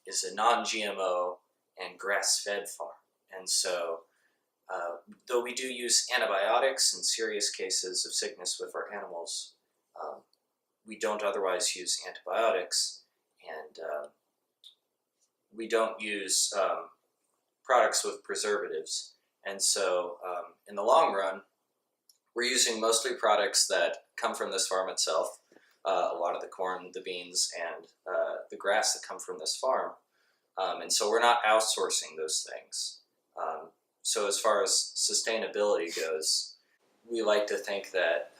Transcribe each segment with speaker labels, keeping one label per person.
Speaker 1: is a non-GMO and grass-fed farm. And so, though we do use antibiotics in serious cases of sickness with our animals, um, we don't otherwise use antibiotics, and we don't use products with preservatives. And so, in the long run, we're using mostly products that come from this farm itself. A lot of the corn, the beans, and the grass that come from this farm. And so we're not outsourcing those things. So as far as sustainability goes, we like to think that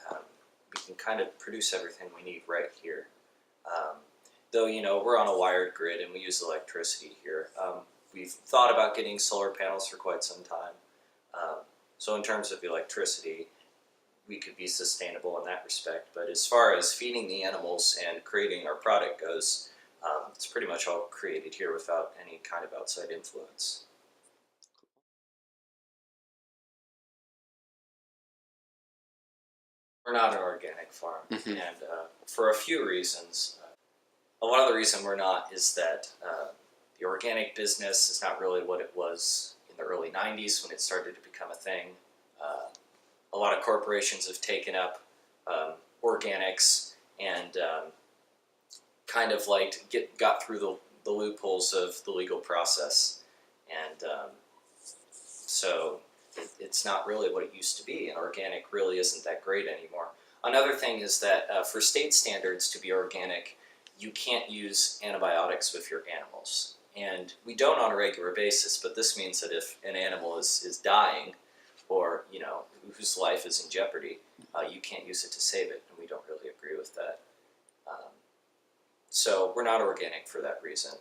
Speaker 1: we can kind of produce everything we need right here. Though, we're on a wired grid and we use electricity here. We've thought about getting solar panels for quite some time. So in terms of electricity, we could be sustainable in that respect. But as far as feeding the animals and creating our product goes, it's pretty much all created here without any kind of outside influence. We're not an organic farm, and for a few reasons. A lot of the reason we're not is that the organic business is not really what it was in the early 90s when it started to become a thing. A lot of corporations have taken up organics and kind of got through the loopholes of the legal process. And so it's not really what it used to be, and organic really isn't that great anymore. Another thing is that for state standards to be organic, you can't use antibiotics with your animals. And we don't on a regular basis, but this means that if an animal is dying, or whose life is in jeopardy, you can't use it to save it, and we don't really agree with that. So we're not organic for that reason.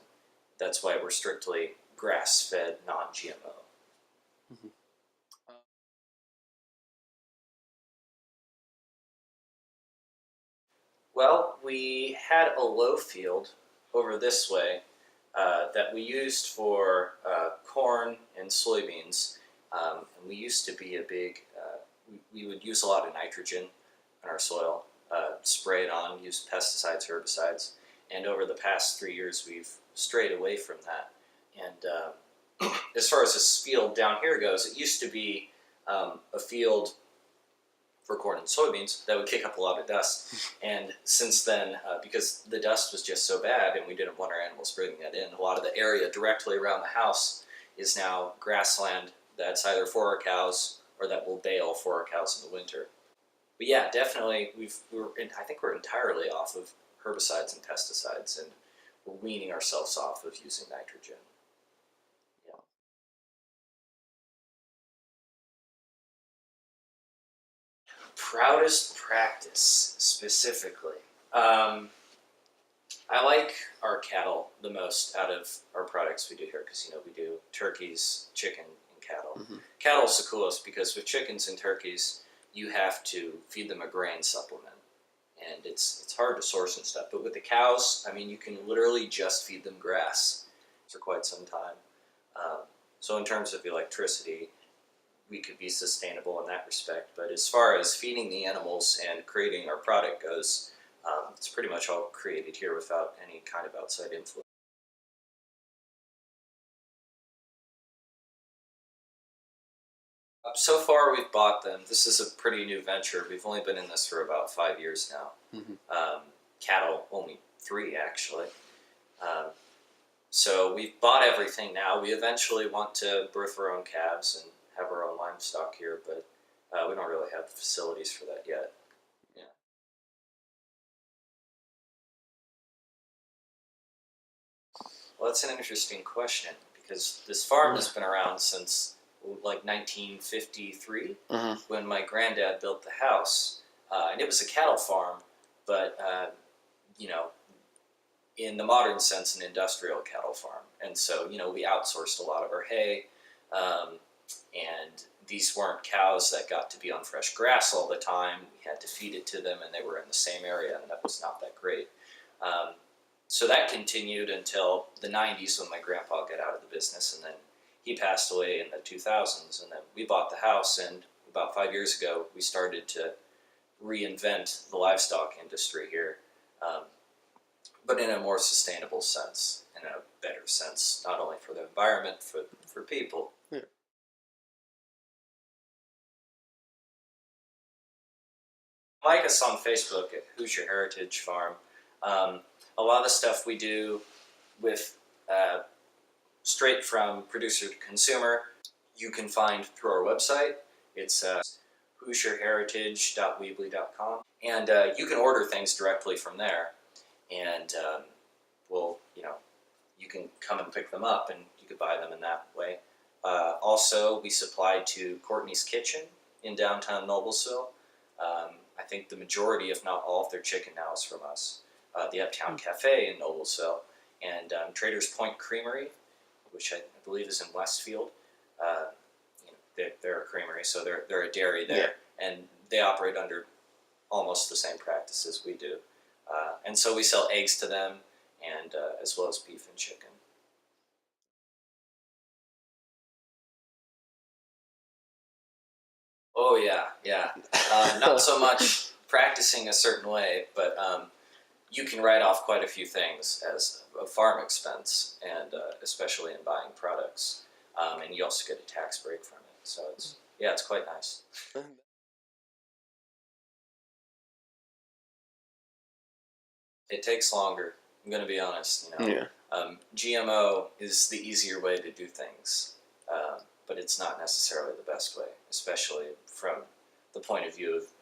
Speaker 1: That's why we're strictly grass-fed, non-GMO.
Speaker 2: Mm-hmm.
Speaker 1: Well, we had a low field over this way that we used for corn and soybeans. And we used to be a big, we would use a lot of nitrogen in our soil, spray it on, use pesticides, herbicides. And over the past 3 years, we've strayed away from that. And as far as this field down here goes, it used to be a field for corn and soybeans that would kick up a lot of dust. And since then, because the dust was just so bad and we didn't want our animals breathing that in, a lot of the area directly around the house is now grassland that's either for our cows or that will bale for our cows in the winter. But yeah, definitely, I think we're entirely off of herbicides and pesticides, and we're weaning ourselves off of using nitrogen. Yeah. Proudest practice, specifically. I like our cattle the most out of our products we do here because, we do turkeys, chicken, and cattle.
Speaker 2: Mm-hmm.
Speaker 1: Cattle's the coolest because with chickens and turkeys, you have to feed them a grain supplement. And it's hard to source and stuff. But with the cows, you can literally just feed them grass for quite some time. So in terms of electricity, we could be sustainable in that respect. But as far as feeding the animals and creating our product goes, it's pretty much all created here without any kind of outside influence. So far, we've bought them. This is a pretty new venture. We've only been in this for about 5 years now.
Speaker 2: Mm-hmm.
Speaker 1: Cattle, only 3 actually. So we've bought everything now. We eventually want to birth our own calves and have our own livestock here, but we don't really have facilities for that yet. Yeah. Well, that's an interesting question because this farm has been around since like 1953 when my granddad built the house. And it was a cattle farm, but, in the modern sense, an industrial cattle farm. And so, we outsourced a lot of our hay, and these weren't cows that got to be on fresh grass all the time. We had to feed it to them, and they were in the same area, and that was not that great. So that continued until the 90s when my grandpa got out of the business, and then he passed away in the 2000s, and then we bought the house, and about 5 years ago, we started to reinvent the livestock industry here, but in a more sustainable sense. in a better sense, not only for the environment, for people.
Speaker 2: Yeah.
Speaker 1: Like us on Facebook at Hoosier Heritage Farm. A lot of the stuff we do with straight from producer to consumer, you can find through our website. It's HoosierHeritage.weebly.com, and you can order things directly from there. And we'll, you can come and pick them up, and you could buy them in that way. Also, we supply to Courtney's Kitchen in downtown Noblesville. I think the majority, if not all, of their chicken now is from us. The Uptown Cafe in Noblesville, and Traders Point Creamery, which I believe is in Westfield. They're a creamery, so they're a dairy there, and they operate under almost the same practices we do. And so we sell eggs to them, and as well as beef and chicken. Oh yeah. Not so much practicing a certain way, but you can write off quite a few things as a farm expense, and especially in buying products. And you also get a tax break from it. So it's quite nice. It takes longer. I'm going to be honest.
Speaker 2: Yeah.
Speaker 1: GMO is the easier way to do things, but it's not necessarily the best way, especially from the point of view of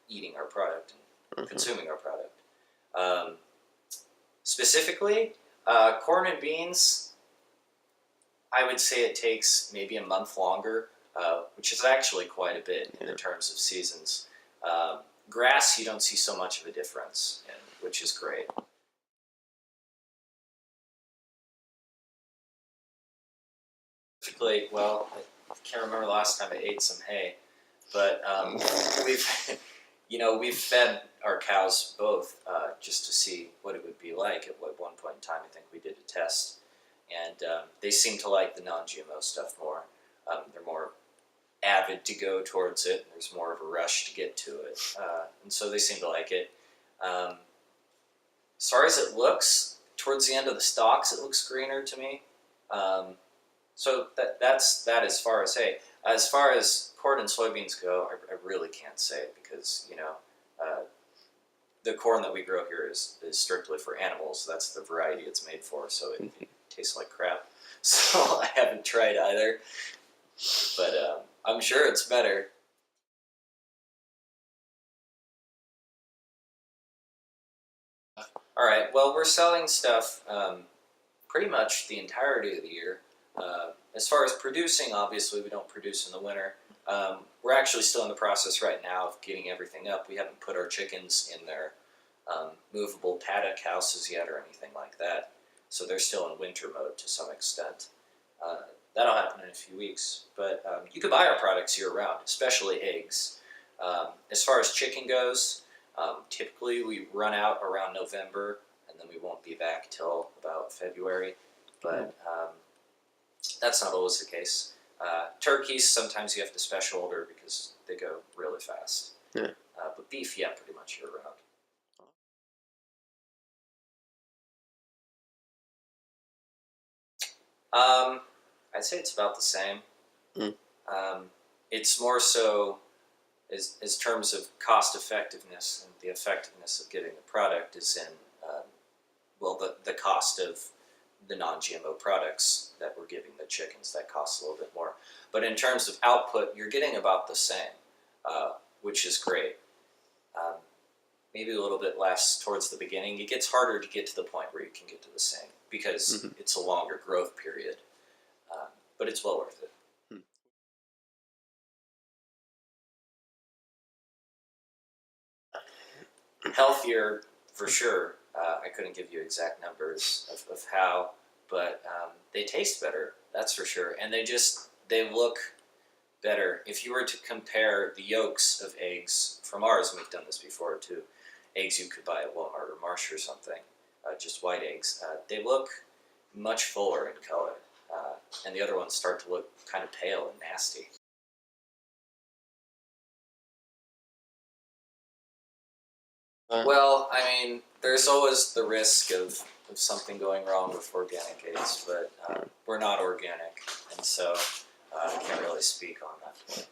Speaker 1: eating our product and consuming our product. Specifically, corn and beans, I would say it takes maybe a month longer, which is actually quite a bit in terms of seasons. Grass, you don't see so much of a difference in, which is great. Specifically, well, I can't remember the last time I ate some hay, but we've fed our cows both just to see what it would be like. At one point in time, I think we did a test, and they seem to like the non-GMO stuff more. They're more avid to go towards it. There's more of a rush to get to it, and so they seem to like it. As far as it looks, towards the end of the stalks, it looks greener to me. So that's that as far as hay. As far as corn and soybeans go, I really can't say because the corn that we grow here is strictly for animals. That's the variety it's made for, so it tastes like crap. So I haven't tried either, but I'm sure it's better. All right. Well, we're selling stuff pretty much the entirety of the year. As far as producing, obviously we don't produce in the winter. We're actually still in the process right now of getting everything up. We haven't put our chickens in their movable paddock houses yet or anything like that. So they're still in winter mode to some extent. That'll happen in a few weeks. But you can buy our products year-round, especially eggs. As far as chicken goes, typically we run out around November, and then we won't be back till about February. But that's not always the case. Turkeys, sometimes you have to special order because they go really fast.
Speaker 2: Yeah.
Speaker 1: But beef, yeah, pretty much year-round. I'd say it's about the same. It's more so as terms of cost effectiveness, and the effectiveness of getting the product is in the cost of the non-GMO products that we're giving the chickens. That costs a little bit more, but in terms of output, you're getting about the same, which is great. Maybe a little bit less towards the beginning. It gets harder to get to the point where you can get to the same because it's a longer growth period, but it's well worth it. Healthier, for sure. I couldn't give you exact numbers of how, but they taste better, that's for sure. And they look better. If you were to compare the yolks of eggs from ours, and we've done this before too, eggs you could buy at Walmart or Marsh or something, just white eggs, they look much fuller in color. And the other ones start to look kind of pale and nasty. Well, I mean, there's always the risk of of something going wrong with organic aids, but we're not organic, and so I can't really speak on that.